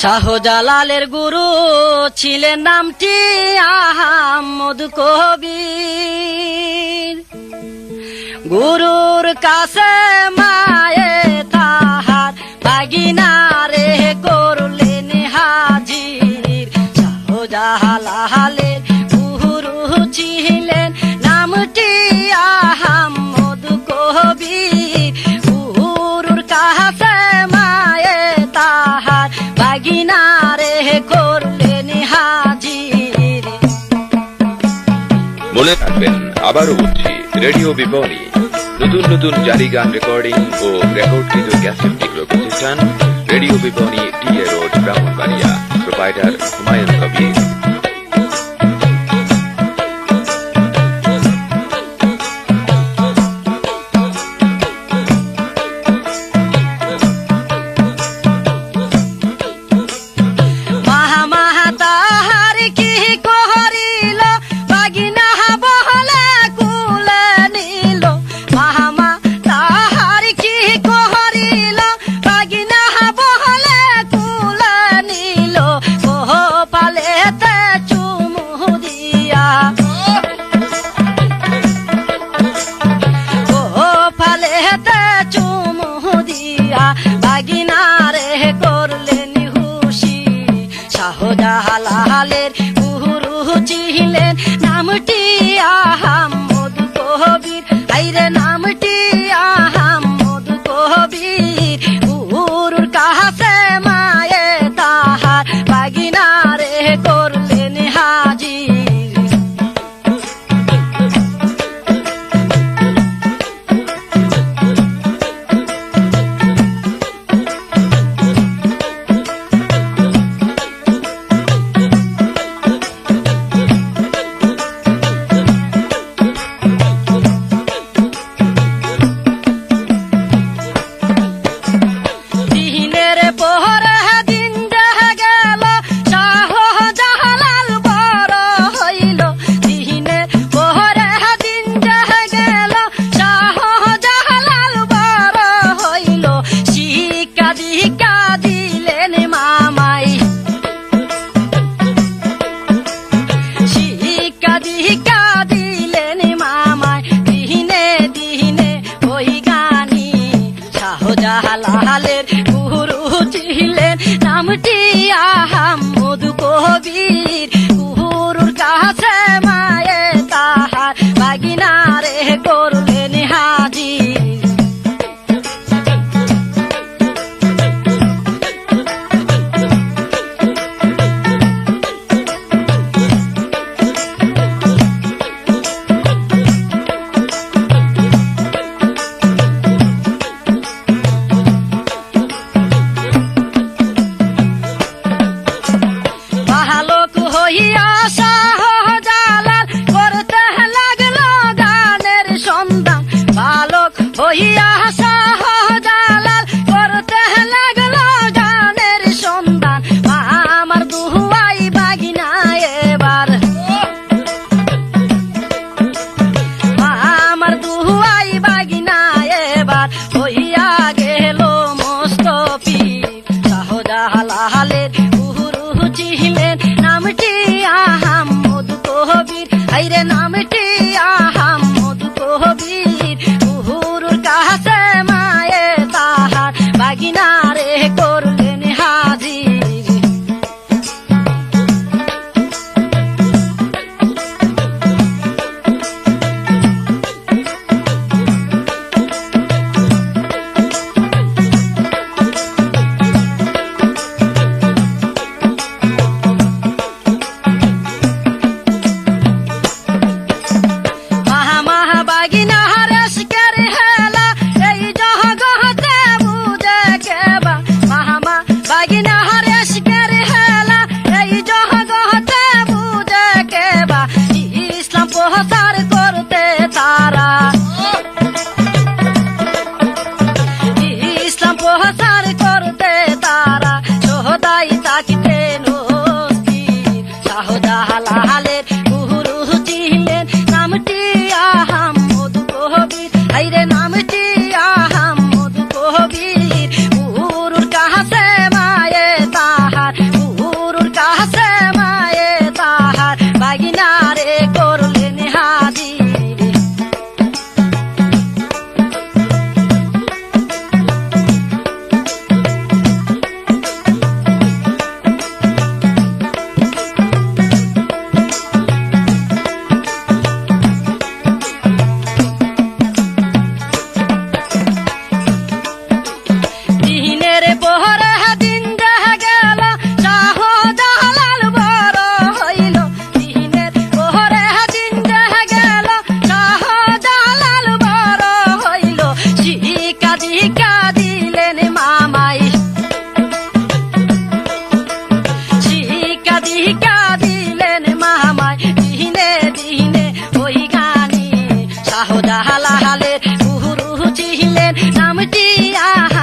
শাহজালালের গুরু ছিলেন নামটি আহমদ কবির। গুরুর কাছে মায়ে তাহার বাগিনারে করলেন হাজির। শাহজালালের গুরু ছিলেন নামটি আহমদ কবির। গুরুর কাছে মায়ে তাহার বাগিনারে করলেন হাজির। মনে রাখবেন, আবারও বলছি, রেডিও বিপণী নতুন নতুন জারি গান রেকর্ডিং ও রেকর্ডকৃত ক্যাসেট বিক্রয় প্রতিষ্ঠান রেডিও বিপণী TA road, Brahmanbaria. Proprietor Humayun Kabir. বাগিনারে করলেন খুশি। শাহজালালের গুরু ছিলেন নামটি আহমদ কবির। আইরে নামটি আহমদ কবির। গুরুর কাছে মায়ে তাহার বাগিনারে করলেন হাজির। শাহজালালের গুরু ছিলেন নামটি আহমদ কবির। গুরুর কাছে মায়ে তাহার বাগিনারে করলেন হাজির। শাহজালাল করতে লাগলো গানের সন্ধান। বালক হইয়া শাহজালাল করতে লাগলো গানের সন্ধান। আমার দুহুয়াই বাগিনা এবার, আমার দুহুয়াই বাগিনা এবার হইয়া গেল মুস্তফির। শাহজালালের গুরু ছিলেন নামটি আহমদ কবির। আইরে নামটি আহমদ কবির। গুরুর কাছে মায়ে তাহার বাগিনারে করলেন হাজির। প্রচার করতে তারা, ইসলাম প্রচার করতে তারা সদাই থাকিতেন অস্থির। শাহজালালের গুরু ছিলেন নামটি আহমদ কবির। আইরে নামটি আহমদ কবির। গুরুর কাছে মায়ে তাহার আহা